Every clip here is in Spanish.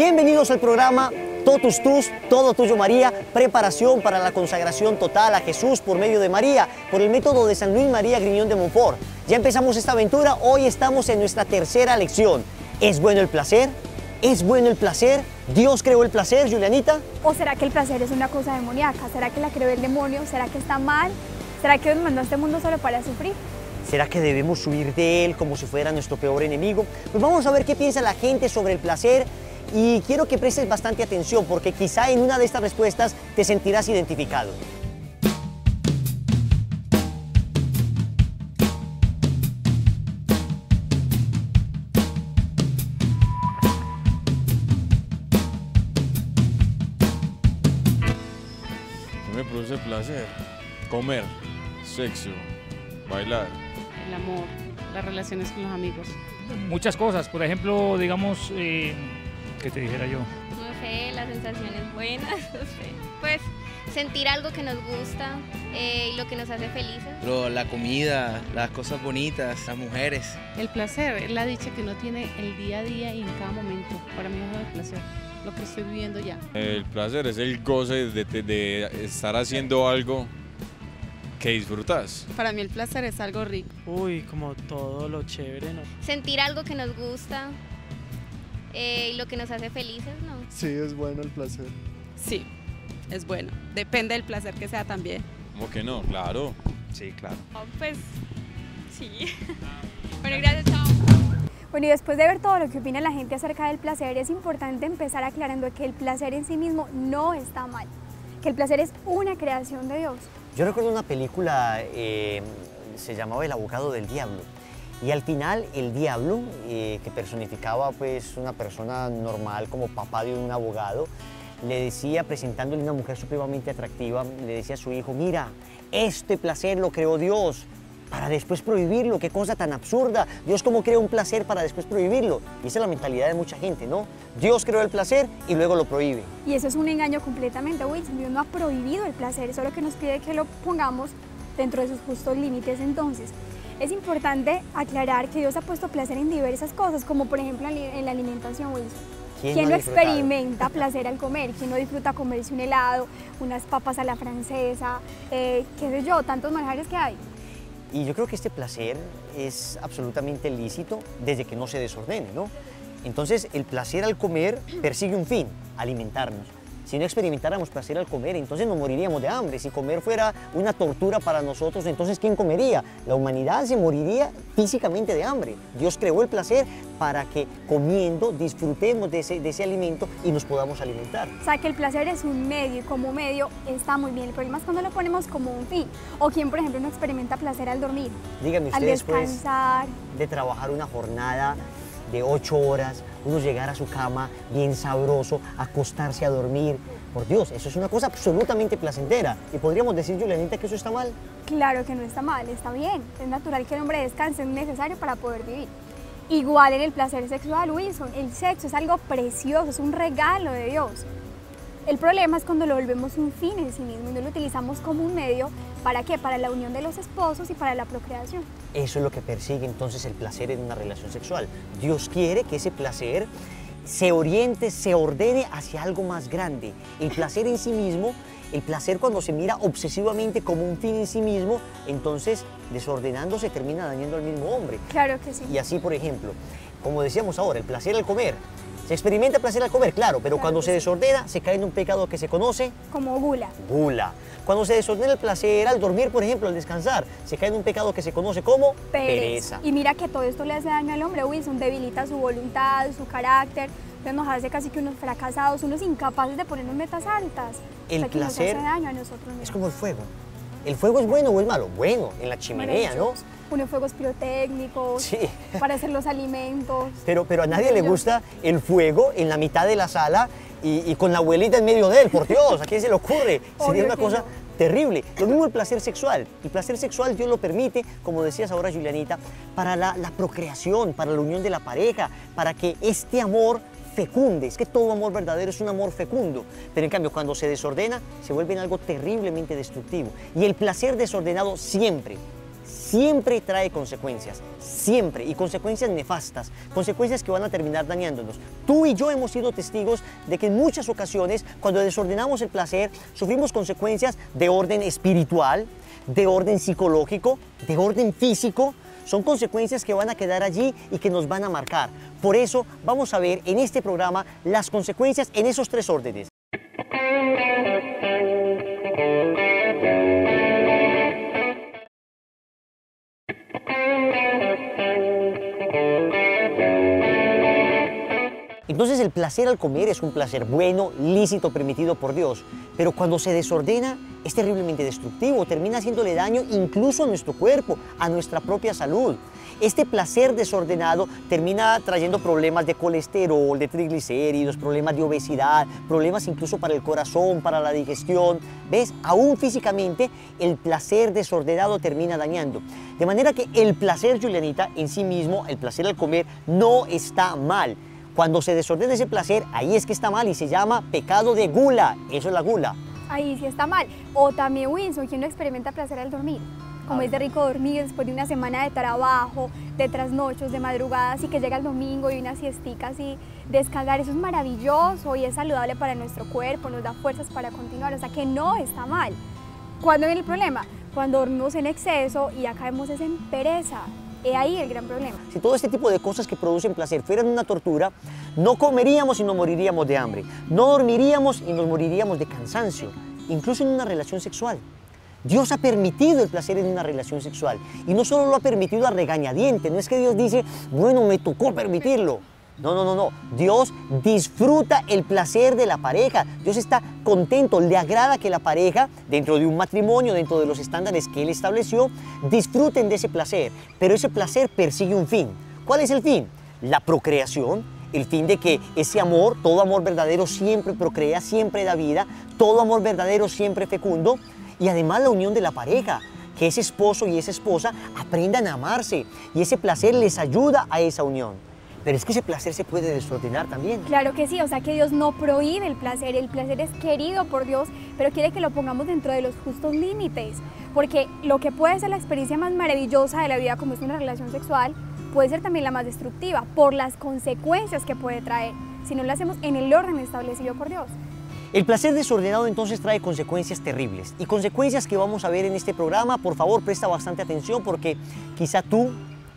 Bienvenidos al programa Totus Tus, Todo Tuyo María, preparación para la consagración total a Jesús por medio de María, por el método de San Luis María Griñón de Montfort. Ya empezamos esta aventura, hoy estamos en nuestra tercera lección. ¿Es bueno el placer? ¿Es bueno el placer? ¿Dios creó el placer, Julianita? ¿O será que el placer es una cosa demoníaca? ¿Será que la creó el demonio? ¿Será que está mal? ¿Será que nos mandó a este mundo solo para sufrir? ¿Será que debemos huir de él como si fuera nuestro peor enemigo? Pues vamos a ver qué piensa la gente sobre el placer y quiero que prestes bastante atención porque quizá en una de estas respuestas te sentirás identificado. ¿Qué me produce placer? Comer, sexo, bailar. El amor, las relaciones con los amigos. Muchas cosas, por ejemplo, digamos, ¿qué te dijera yo? No sé, las sensaciones buenas, no sé. Pues sentir algo que nos gusta y lo que nos hace felices. La comida, las cosas bonitas, las mujeres. El placer es la dicha que uno tiene el día a día y en cada momento. Para mí es el placer, lo que estoy viviendo ya. El placer es el goce de estar haciendo algo que disfrutas. Para mí el placer es algo rico. Uy, como todo lo chévere, ¿no? Sentir algo que nos gusta y lo que nos hace felices, ¿no? Sí, es bueno el placer. Sí, es bueno. Depende del placer que sea también. ¿Cómo que no? Claro. Sí, claro. Pues sí. Bueno, gracias, chao. Bueno, y después de ver todo lo que opina la gente acerca del placer, es importante empezar aclarando que el placer en sí mismo no está mal, que el placer es una creación de Dios. Yo recuerdo una película, se llamaba El abogado del diablo, y al final el diablo, que personificaba pues una persona normal como papá de un abogado, le decía, presentándole una mujer supremamente atractiva, le decía a su hijo, mira, este placer lo creó Dios para después prohibirlo, qué cosa tan absurda. Dios cómo crea un placer para después prohibirlo. Y esa es la mentalidad de mucha gente, ¿no? Dios creó el placer y luego lo prohíbe. Y eso es un engaño completamente, Wilson. Dios no ha prohibido el placer, solo que nos pide que lo pongamos dentro de sus justos límites. Entonces, es importante aclarar que Dios ha puesto placer en diversas cosas, como por ejemplo en la alimentación, Wilson. ¿Quién no experimenta placer al comer? ¿Quién no disfruta comerse un helado, unas papas a la francesa, qué sé yo, tantos manjares que hay? Y yo creo que este placer es absolutamente lícito desde que no se desordene, ¿no? Entonces, el placer al comer persigue un fin, alimentarnos. Si no experimentáramos placer al comer, entonces nos moriríamos de hambre. Si comer fuera una tortura para nosotros, entonces ¿quién comería? La humanidad se moriría físicamente de hambre. Dios creó el placer para que comiendo disfrutemos de ese alimento y nos podamos alimentar. O sea, que el placer es un medio y como medio está muy bien. El problema es cuando lo ponemos como un fin. O quien, por ejemplo, no experimenta placer al dormir, díganme al ustedes, descansar. Pues, de trabajar una jornada de 8 horas, uno llegar a su cama bien sabroso, acostarse a dormir. Por Dios, eso es una cosa absolutamente placentera. ¿Y podríamos decir, Julianita, que eso está mal? Claro que no está mal, está bien. Es natural que el hombre descanse, es necesario para poder vivir. Igual en el placer sexual, Wilson, el sexo es algo precioso, es un regalo de Dios. El problema es cuando lo volvemos un fin en sí mismo y no lo utilizamos como un medio, ¿para qué? Para la unión de los esposos y para la procreación. Eso es lo que persigue entonces el placer en una relación sexual. Dios quiere que ese placer se oriente, se ordene hacia algo más grande. El placer en sí mismo, el placer cuando se mira obsesivamente como un fin en sí mismo, entonces desordenándose termina dañando al mismo hombre. Claro que sí. Y así, por ejemplo, como decíamos ahora, el placer al comer. Se experimenta placer al comer, claro, pero cuando se desordena, se cae en un pecado que se conoce como gula. Gula. Cuando se desordena el placer al dormir, por ejemplo, al descansar, se cae en un pecado que se conoce como pereza. Y mira que todo esto le hace daño al hombre, Wilson, debilita su voluntad, su carácter, entonces nos hace casi que unos fracasados, unos incapaces de ponernos metas altas. El placer nos hace daño a nosotros mismos. Es como el fuego. ¿El fuego es bueno o es malo? Bueno, en la chimenea, ¿no? Unos fuegos pirotécnicos, sí, para hacer los alimentos. Pero a nadie le gusta el fuego en la mitad de la sala y con la abuelita en medio de él, por Dios, ¿a quién se le ocurre? Sería una cosa terrible. Lo mismo el placer sexual. El placer sexual Dios lo permite, como decías ahora, Julianita, para la procreación, para la unión de la pareja, para que este amor fecunde. Es que todo amor verdadero es un amor fecundo, pero en cambio cuando se desordena se vuelve en algo terriblemente destructivo. Y el placer desordenado siempre siempre trae consecuencias, siempre, y consecuencias nefastas, consecuencias que van a terminar dañándonos. Tú y yo hemos sido testigos de que en muchas ocasiones, cuando desordenamos el placer, sufrimos consecuencias de orden espiritual, de orden psicológico, de orden físico. Son consecuencias que van a quedar allí y que nos van a marcar. Por eso vamos a ver en este programa las consecuencias en esos 3 órdenes. Entonces el placer al comer es un placer bueno, lícito, permitido por Dios, pero cuando se desordena es terriblemente destructivo, termina haciéndole daño incluso a nuestro cuerpo, a nuestra propia salud. Este placer desordenado termina trayendo problemas de colesterol, de triglicéridos, problemas de obesidad, problemas incluso para el corazón, para la digestión. ¿Ves? Aún físicamente el placer desordenado termina dañando. De manera que el placer, Julianita, en sí mismo, el placer al comer, no está mal. Cuando se desordena ese placer, ahí es que está mal y se llama pecado de gula. Eso es la gula. Ahí sí está mal. O también, Winston, ¿quién no experimenta placer al dormir? Como es de rico dormir después de una semana de trabajo, de trasnochos, de madrugadas, y que llega el domingo y una siestica así, descansar, eso es maravilloso y es saludable para nuestro cuerpo, nos da fuerzas para continuar, o sea que no está mal. ¿Cuándo viene el problema? Cuando dormimos en exceso y ya caemos en pereza. Es ahí el gran problema. Si todo este tipo de cosas que producen placer fueran una tortura, no comeríamos y nos moriríamos de hambre, no dormiríamos y nos moriríamos de cansancio, incluso en una relación sexual. Dios ha permitido el placer en una relación sexual y no solo lo ha permitido a regañadientes, no es que Dios dice, bueno, me tocó permitirlo. No. Dios disfruta el placer de la pareja. Dios está contento, le agrada que la pareja, dentro de un matrimonio, dentro de los estándares que Él estableció, disfruten de ese placer. Pero ese placer persigue un fin. ¿Cuál es el fin? La procreación, el fin de que ese amor, todo amor verdadero siempre procrea, siempre da vida, todo amor verdadero siempre fecundo, y además la unión de la pareja. Que ese esposo y esa esposa aprendan a amarse y ese placer les ayuda a esa unión. Pero es que ese placer se puede desordenar también. Claro que sí, o sea que Dios no prohíbe el placer es querido por Dios, pero quiere que lo pongamos dentro de los justos límites, porque lo que puede ser la experiencia más maravillosa de la vida, como es una relación sexual, puede ser también la más destructiva, por las consecuencias que puede traer, si no lo hacemos en el orden establecido por Dios. El placer desordenado entonces trae consecuencias terribles, y consecuencias que vamos a ver en este programa. Por favor, presta bastante atención porque quizá tú,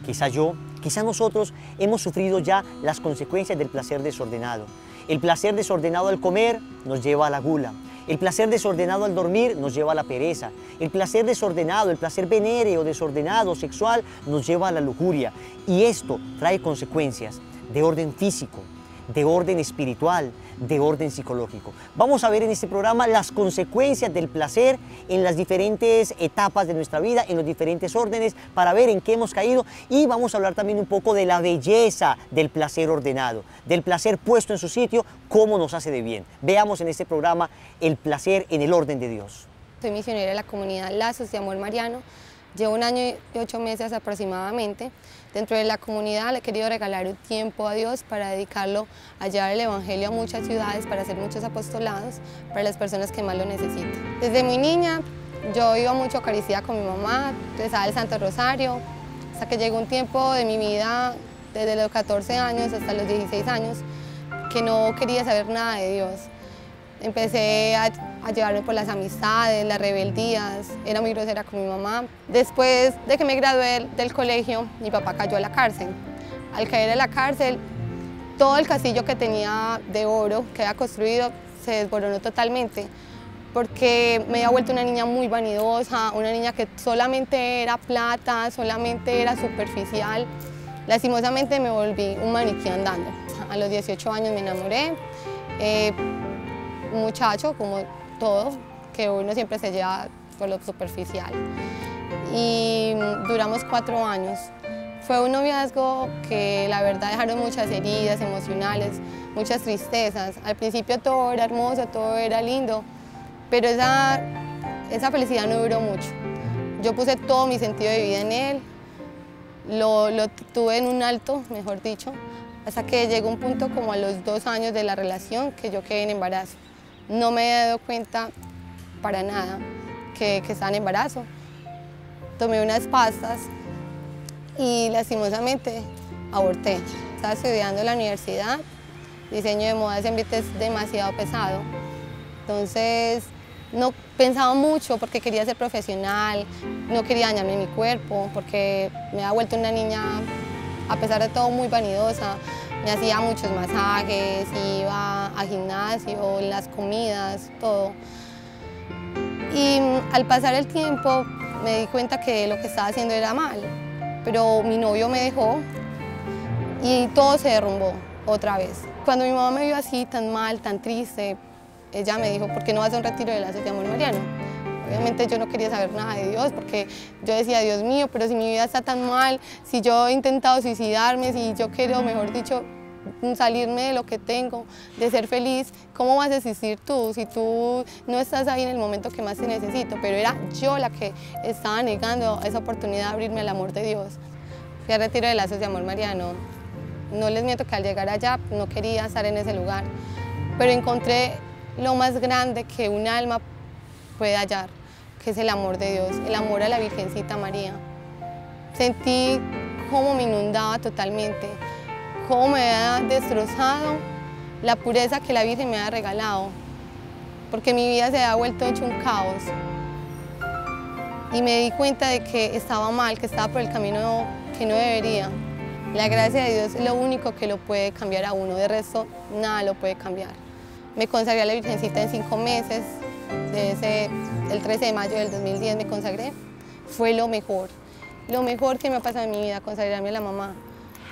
quizá yo, quizá nosotros hemos sufrido ya las consecuencias del placer desordenado. El placer desordenado al comer nos lleva a la gula. El placer desordenado al dormir nos lleva a la pereza. El placer desordenado, el placer venéreo, desordenado, sexual, nos lleva a la lujuria. Y esto trae consecuencias de orden físico, de orden espiritual, de orden psicológico. Vamos a ver en este programa las consecuencias del placer en las diferentes etapas de nuestra vida, en los diferentes órdenes, para ver en qué hemos caído, y vamos a hablar también un poco de la belleza del placer ordenado, del placer puesto en su sitio, cómo nos hace de bien. Veamos en este programa el placer en el orden de Dios. Soy misionera de la comunidad Lazos de Amor Mariano. Llevo 1 año y 8 meses aproximadamente. Dentro de la comunidad le he querido regalar un tiempo a Dios para dedicarlo a llevar el Evangelio a muchas ciudades, para hacer muchos apostolados para las personas que más lo necesitan. Desde muy niña yo iba mucho a Eucaristía con mi mamá, rezaba el Santo Rosario, hasta que llegó un tiempo de mi vida, desde los 14 años hasta los 16 años, que no quería saber nada de Dios. Empecé a llevarme por las amistades, las rebeldías, era muy grosera con mi mamá. Después de que me gradué del colegio, mi papá cayó a la cárcel. Al caer a la cárcel, todo el castillo que tenía de oro que había construido se desboronó totalmente, porque me había vuelto una niña muy vanidosa, una niña que solamente era plata, solamente era superficial. Lastimosamente me volví un maniquí andando. A los 18 años me enamoré. Un muchacho, como todo, que uno siempre se lleva por lo superficial. Y duramos 4 años. Fue un noviazgo que la verdad dejaron muchas heridas emocionales, muchas tristezas. Al principio todo era hermoso, todo era lindo, pero esa felicidad no duró mucho. Yo puse todo mi sentido de vida en él, lo tuve en un alto, mejor dicho, hasta que llegó un punto como a los 2 años de la relación que yo quedé en embarazo. No me he dado cuenta para nada que estaba en embarazo. tomé unas pastas y lastimosamente aborté. Estaba estudiando en la universidad, diseño de moda, ese ambiente es demasiado pesado. Entonces no pensaba mucho porque quería ser profesional, no quería dañarme mi cuerpo porque me había vuelto una niña, a pesar de todo, muy vanidosa. Me hacía muchos masajes, iba a gimnasio, las comidas, todo. Y al pasar el tiempo me di cuenta que lo que estaba haciendo era mal, pero mi novio me dejó y todo se derrumbó otra vez. Cuando mi mamá me vio así, tan mal, tan triste, ella me dijo, ¿por qué no vas a un retiro de Lazos de Amor Mariano? Obviamente yo no quería saber nada de Dios porque yo decía, Dios mío, pero si mi vida está tan mal, si yo he intentado suicidarme, si yo quiero, mejor dicho, salirme de lo que tengo, de ser feliz, ¿cómo vas a existir tú si tú no estás ahí en el momento que más te necesito? Pero era yo la que estaba negando esa oportunidad de abrirme al amor de Dios. Fui al retiro de Lazos de Amor Mariano. No les miento que al llegar allá no quería estar en ese lugar, pero encontré lo más grande que un alma puede hallar, que es el amor de Dios, el amor a la Virgencita María. Sentí cómo me inundaba totalmente, cómo me había destrozado la pureza que la Virgen me había regalado, porque mi vida se había vuelto hecho un caos. Y me di cuenta de que estaba mal, que estaba por el camino que no debería. La gracia de Dios es lo único que lo puede cambiar a uno, de resto nada lo puede cambiar. Me consagré a la Virgencita en 5 meses, el 13 de mayo del 2010 me consagré. Fue lo mejor que me ha pasado en mi vida, consagrarme a la mamá.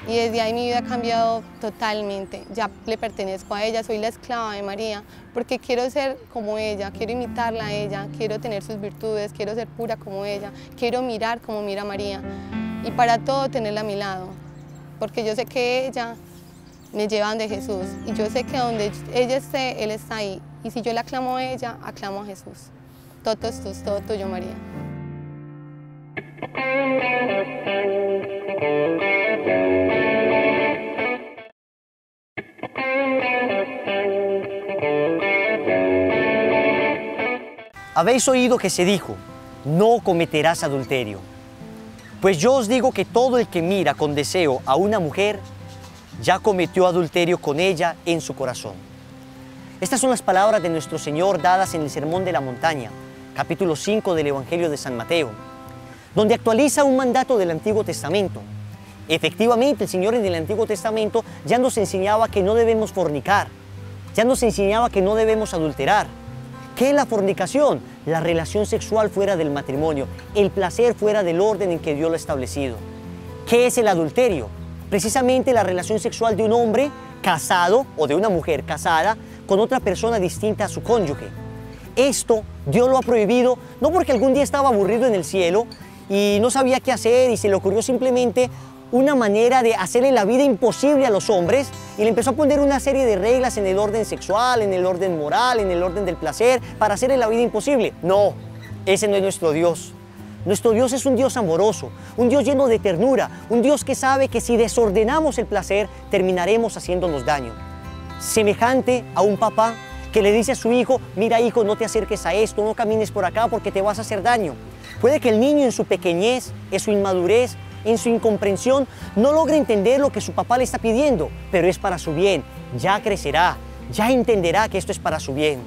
Y desde ahí mi vida ha cambiado totalmente. Ya le pertenezco a ella, soy la esclava de María, porque quiero ser como ella, quiero imitarla a ella, quiero tener sus virtudes, quiero ser pura como ella, quiero mirar como mira María. Y para todo tenerla a mi lado, porque yo sé que ella me lleva donde Jesús y yo sé que donde ella esté, Él está ahí. Y si yo la aclamo a ella, aclamo a Jesús. Todo es todo tuyo, María. Habéis oído que se dijo, no cometerás adulterio. Pues yo os digo que todo el que mira con deseo a una mujer, ya cometió adulterio con ella en su corazón. Estas son las palabras de nuestro Señor dadas en el Sermón de la Montaña, capítulo 5 del Evangelio de San Mateo, donde actualiza un mandato del Antiguo Testamento. Efectivamente, el Señor en el Antiguo Testamento ya nos enseñaba que no debemos fornicar, ya nos enseñaba que no debemos adulterar. ¿Qué es la fornicación? La relación sexual fuera del matrimonio, el placer fuera del orden en que Dios lo ha establecido. ¿Qué es el adulterio? Precisamente la relación sexual de un hombre casado o de una mujer casada con otra persona distinta a su cónyuge. Esto Dios lo ha prohibido no porque algún día estaba aburrido en el cielo y no sabía qué hacer y se le ocurrió simplemente una manera de hacerle la vida imposible a los hombres y le empezó a poner una serie de reglas en el orden sexual, en el orden moral, en el orden del placer para hacerle la vida imposible. No, ese no es nuestro Dios. Nuestro Dios es un Dios amoroso, un Dios lleno de ternura, un Dios que sabe que si desordenamos el placer, terminaremos haciéndonos daño. Semejante a un papá que le dice a su hijo, mira hijo, no te acerques a esto, no camines por acá porque te vas a hacer daño. Puede que el niño en su pequeñez, en su inmadurez, en su incomprensión, no logre entender lo que su papá le está pidiendo, pero es para su bien. Ya crecerá, ya entenderá que esto es para su bien.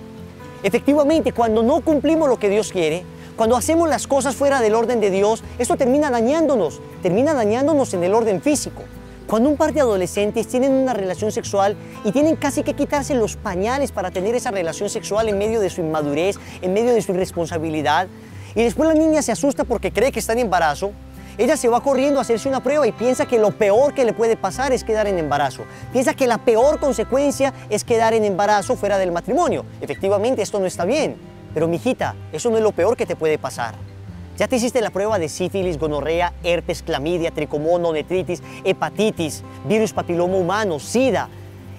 Efectivamente, cuando no cumplimos lo que Dios quiere, cuando hacemos las cosas fuera del orden de Dios, esto termina dañándonos en el orden físico. Cuando un par de adolescentes tienen una relación sexual y tienen casi que quitarse los pañales para tener esa relación sexual en medio de su inmadurez, en medio de su irresponsabilidad, y después la niña se asusta porque cree que está en embarazo, ella se va corriendo a hacerse una prueba y piensa que lo peor que le puede pasar es quedar en embarazo. Piensa que la peor consecuencia es quedar en embarazo fuera del matrimonio. Efectivamente, esto no está bien. Pero, mijita, eso no es lo peor que te puede pasar. Ya te hiciste la prueba de sífilis, gonorrea, herpes, clamidia, tricomono, nefritis, hepatitis, virus papiloma humano, sida.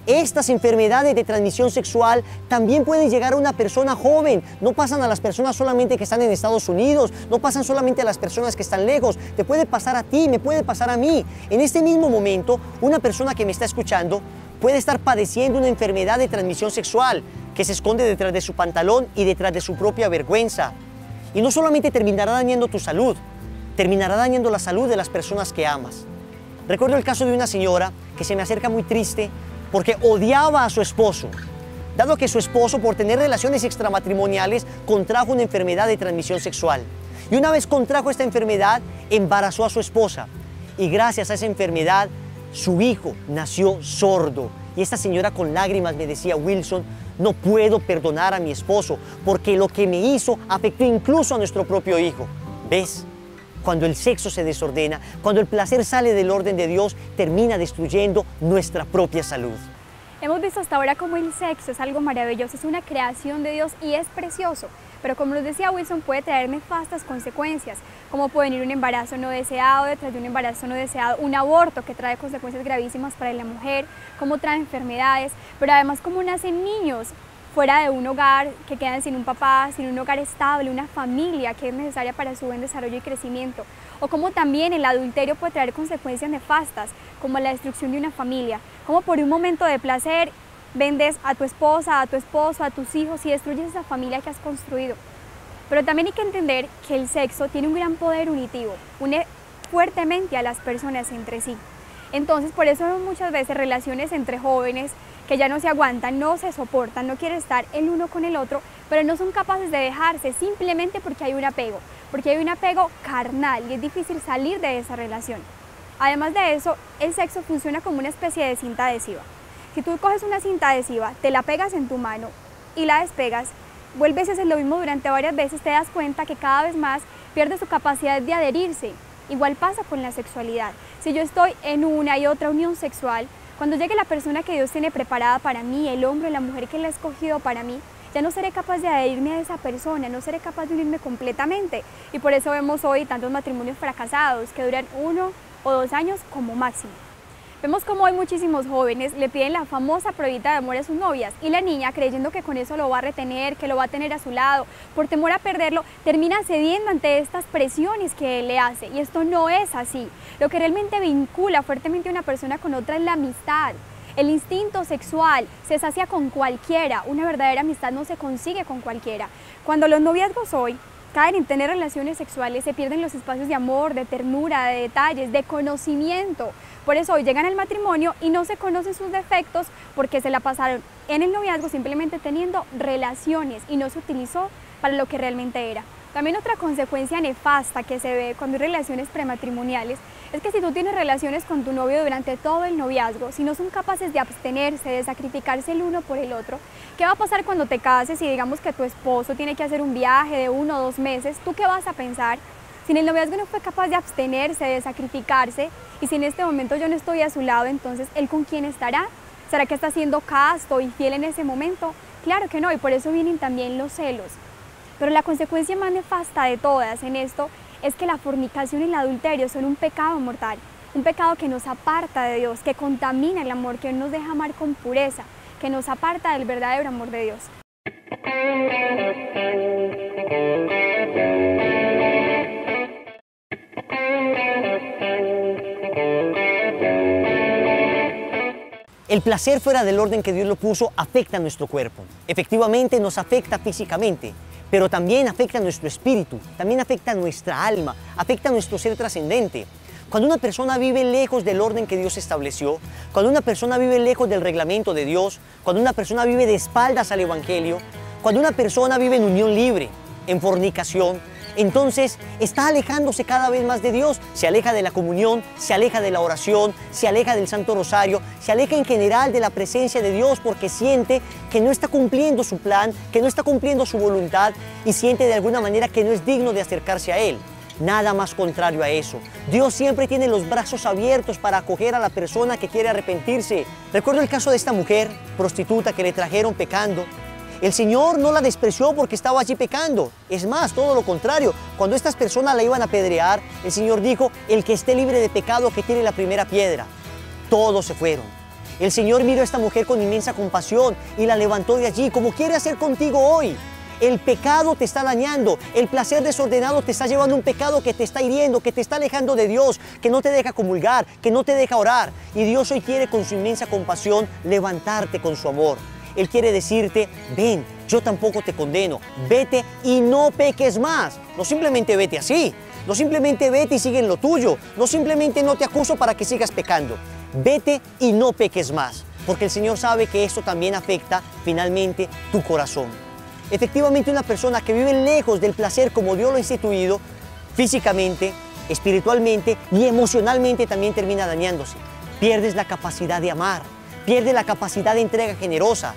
Estas enfermedades de transmisión sexual también pueden llegar a una persona joven. No pasan a las personas solamente que están en Estados Unidos, no pasan solamente a las personas que están lejos. Te puede pasar a ti, me puede pasar a mí. En este mismo momento, una persona que me está escuchando puede estar padeciendo una enfermedad de transmisión sexual que se esconde detrás de su pantalón y detrás de su propia vergüenza. Y no solamente terminará dañando tu salud, terminará dañando la salud de las personas que amas. Recuerdo el caso de una señora que se me acerca muy triste porque odiaba a su esposo, dado que su esposo, por tener relaciones extramatrimoniales, contrajo una enfermedad de transmisión sexual. Y una vez contrajo esta enfermedad, embarazó a su esposa. Y gracias a esa enfermedad, su hijo nació sordo. Y esta señora con lágrimas me decía: Wilson, no puedo perdonar a mi esposo porque lo que me hizo afectó incluso a nuestro propio hijo. ¿Ves? Cuando el sexo se desordena, cuando el placer sale del orden de Dios, termina destruyendo nuestra propia salud. Hemos visto hasta ahora cómo el sexo es algo maravilloso, es una creación de Dios y es precioso. Pero como nos decía Wilson, puede traer nefastas consecuencias, como puede venir un embarazo no deseado, detrás de un embarazo no deseado, un aborto que trae consecuencias gravísimas para la mujer, como trae enfermedades, pero además como nacen niños fuera de un hogar, que quedan sin un papá, sin un hogar estable, una familia que es necesaria para su buen desarrollo y crecimiento, o como también el adulterio puede traer consecuencias nefastas, como la destrucción de una familia, como por un momento de placer vendes a tu esposa, a tu esposo, a tus hijos y destruyes esa familia que has construido. Pero también hay que entender que el sexo tiene un gran poder unitivo, une fuertemente a las personas entre sí. Entonces, por eso vemos muchas veces relaciones entre jóvenes que ya no se aguantan, no se soportan, no quieren estar el uno con el otro, pero no son capaces de dejarse simplemente porque hay un apego carnal y es difícil salir de esa relación. Además de eso, el sexo funciona como una especie de cinta adhesiva. Si tú coges una cinta adhesiva, te la pegas en tu mano y la despegas, vuelves a hacer lo mismo durante varias veces, te das cuenta que cada vez más pierde su capacidad de adherirse. Igual pasa con la sexualidad. Si yo estoy en una y otra unión sexual, cuando llegue la persona que Dios tiene preparada para mí, el hombre o la mujer que Él ha escogido para mí, ya no seré capaz de adherirme a esa persona, no seré capaz de unirme completamente. Y por eso vemos hoy tantos matrimonios fracasados que duran 1 o 2 años como máximo. Vemos como hoy muchísimos jóvenes le piden la famosa pruebita de amor a sus novias y la niña, creyendo que con eso lo va a retener, que lo va a tener a su lado, por temor a perderlo, termina cediendo ante estas presiones que él le hace. Y esto no es así. Lo que realmente vincula fuertemente a una persona con otra es la amistad. El instinto sexual se sacia con cualquiera, una verdadera amistad no se consigue con cualquiera. Cuando los noviazgos hoy caen en tener relaciones sexuales, se pierden los espacios de amor, de ternura, de detalles, de conocimiento. Por eso hoy llegan al matrimonio y no se conocen sus defectos porque se la pasaron en el noviazgo simplemente teniendo relaciones y no se utilizó para lo que realmente era. También otra consecuencia nefasta que se ve cuando hay relaciones prematrimoniales es que si tú tienes relaciones con tu novio durante todo el noviazgo, si no son capaces de abstenerse, de sacrificarse el uno por el otro, ¿qué va a pasar cuando te cases y digamos que tu esposo tiene que hacer un viaje de 1 o 2 meses? ¿Tú qué vas a pensar? Si en el noviazgo no fue capaz de abstenerse, de sacrificarse, y si en este momento yo no estoy a su lado, entonces ¿él con quién estará? ¿Será que está siendo casto y fiel en ese momento? Claro que no, y por eso vienen también los celos. Pero la consecuencia más nefasta de todas en esto es que la fornicación y el adulterio son un pecado mortal, un pecado que nos aparta de Dios, que contamina el amor, que nos deja amar con pureza, que nos aparta del verdadero amor de Dios. El placer fuera del orden que Dios lo puso afecta a nuestro cuerpo. Efectivamente nos afecta físicamente, pero también afecta a nuestro espíritu, también afecta a nuestra alma, afecta a nuestro ser trascendente. Cuando una persona vive lejos del orden que Dios estableció, cuando una persona vive lejos del reglamento de Dios, cuando una persona vive de espaldas al Evangelio, cuando una persona vive en unión libre, en fornicación, entonces está alejándose cada vez más de Dios, se aleja de la comunión, se aleja de la oración, se aleja del Santo Rosario, se aleja en general de la presencia de Dios porque siente que no está cumpliendo su plan, que no está cumpliendo su voluntad y siente de alguna manera que no es digno de acercarse a Él. Nada más contrario a eso. Dios siempre tiene los brazos abiertos para acoger a la persona que quiere arrepentirse. Recuerdo el caso de esta mujer prostituta que le trajeron pecando. El Señor no la despreció porque estaba allí pecando. Es más, todo lo contrario. Cuando estas personas la iban a apedrear, el Señor dijo: el que esté libre de pecado, que tire la primera piedra. Todos se fueron. El Señor miró a esta mujer con inmensa compasión y la levantó de allí, como quiere hacer contigo hoy. El pecado te está dañando, el placer desordenado te está llevando a un pecado que te está hiriendo, que te está alejando de Dios, que no te deja comulgar, que no te deja orar. Y Dios hoy quiere con su inmensa compasión levantarte con su amor. Él quiere decirte: ven, yo tampoco te condeno, vete y no peques más. No simplemente vete así, No simplemente vete y sigue en lo tuyo. No simplemente no te acuso para que sigas pecando. Vete y no peques más, porque el Señor sabe que esto también afecta finalmente tu corazón. Efectivamente, una persona que vive lejos del placer como Dios lo ha instituido, físicamente, espiritualmente y emocionalmente también termina dañándose. Pierdes la capacidad de amar, pierdes la capacidad de entrega generosa.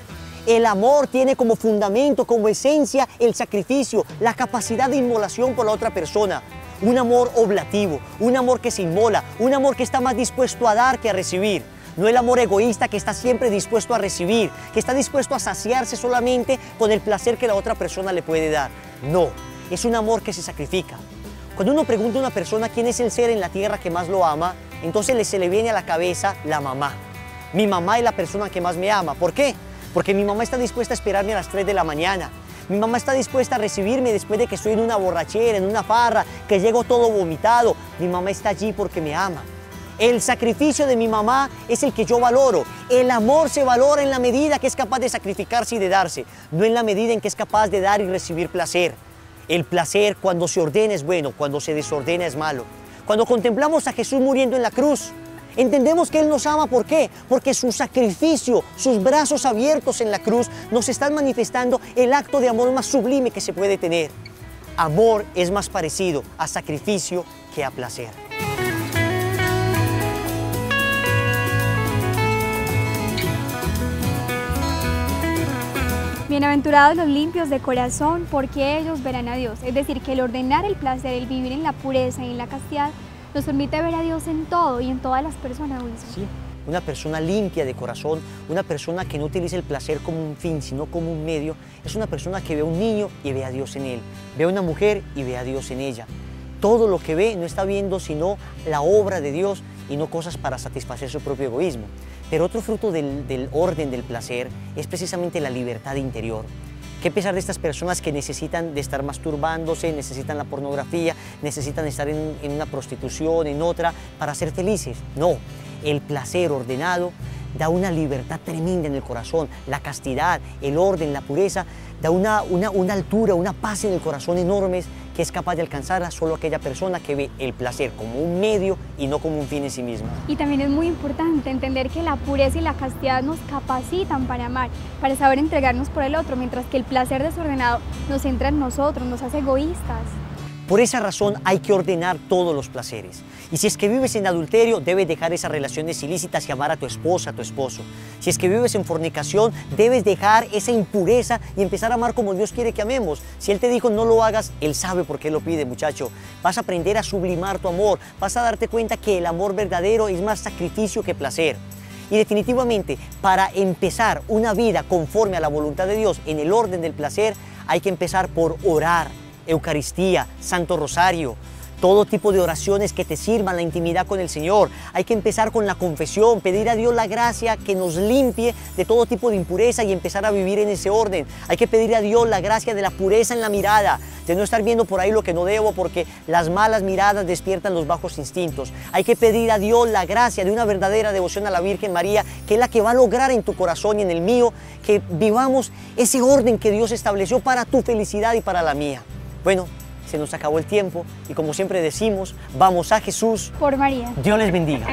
El amor tiene como fundamento, como esencia, el sacrificio, la capacidad de inmolación por la otra persona. Un amor oblativo, un amor que se inmola, un amor que está más dispuesto a dar que a recibir. No el amor egoísta que está siempre dispuesto a recibir, que está dispuesto a saciarse solamente con el placer que la otra persona le puede dar. No, es un amor que se sacrifica. Cuando uno pregunta a una persona quién es el ser en la tierra que más lo ama, entonces se le viene a la cabeza la mamá. Mi mamá es la persona que más me ama. ¿Por qué? Porque mi mamá está dispuesta a esperarme a las 3 de la mañana. Mi mamá está dispuesta a recibirme después de que estoy en una borrachera, en una farra, que llego todo vomitado. Mi mamá está allí porque me ama. El sacrificio de mi mamá es el que yo valoro. El amor se valora en la medida que es capaz de sacrificarse y de darse, no en la medida en que es capaz de dar y recibir placer. El placer, cuando se ordena, es bueno, cuando se desordena es malo. Cuando contemplamos a Jesús muriendo en la cruz, entendemos que Él nos ama. ¿Por qué? Porque su sacrificio, sus brazos abiertos en la cruz, nos están manifestando el acto de amor más sublime que se puede tener. Amor es más parecido a sacrificio que a placer. Bienaventurados los limpios de corazón, porque ellos verán a Dios. Es decir, que el ordenar el placer, el vivir en la pureza y en la castidad, nos permite ver a Dios en todo y en todas las personas, Wilson. Sí, una persona limpia de corazón, una persona que no utiliza el placer como un fin, sino como un medio, es una persona que ve a un niño y ve a Dios en él, ve a una mujer y ve a Dios en ella. Todo lo que ve no está viendo sino la obra de Dios y no cosas para satisfacer su propio egoísmo. Pero otro fruto del orden del placer es precisamente la libertad interior. Que a pesar de estas personas que necesitan de estar masturbándose, necesitan la pornografía, necesitan estar en una prostitución, en otra, para ser felices. No, el placer ordenado da una libertad tremenda en el corazón. La castidad, el orden, la pureza, da una altura, una paz en el corazón enormes que es capaz de alcanzarla solo aquella persona que ve el placer como un medio y no como un fin en sí mismo. Y también es muy importante entender que la pureza y la castidad nos capacitan para amar, para saber entregarnos por el otro, mientras que el placer desordenado nos centra en nosotros, nos hace egoístas. Por esa razón hay que ordenar todos los placeres. Y si es que vives en adulterio, debes dejar esas relaciones ilícitas y amar a tu esposa, a tu esposo. Si es que vives en fornicación, debes dejar esa impureza y empezar a amar como Dios quiere que amemos. Si Él te dijo no lo hagas, Él sabe por qué lo pide, muchacho. Vas a aprender a sublimar tu amor. Vas a darte cuenta que el amor verdadero es más sacrificio que placer. Y definitivamente, para empezar una vida conforme a la voluntad de Dios en el orden del placer, hay que empezar por orar. Eucaristía, Santo Rosario, todo tipo de oraciones que te sirvan la intimidad con el Señor. Hay que empezar con la confesión, pedir a Dios la gracia que nos limpie de todo tipo de impureza y empezar a vivir en ese orden. Hay que pedir a Dios la gracia de la pureza en la mirada, de no estar viendo por ahí lo que no debo, porque las malas miradas despiertan los bajos instintos. Hay que pedir a Dios la gracia de una verdadera devoción a la Virgen María, que es la que va a lograr en tu corazón y en el mío que vivamos ese orden que Dios estableció para tu felicidad y para la mía. Bueno, se nos acabó el tiempo y como siempre decimos, vamos a Jesús. Por María. Dios les bendiga.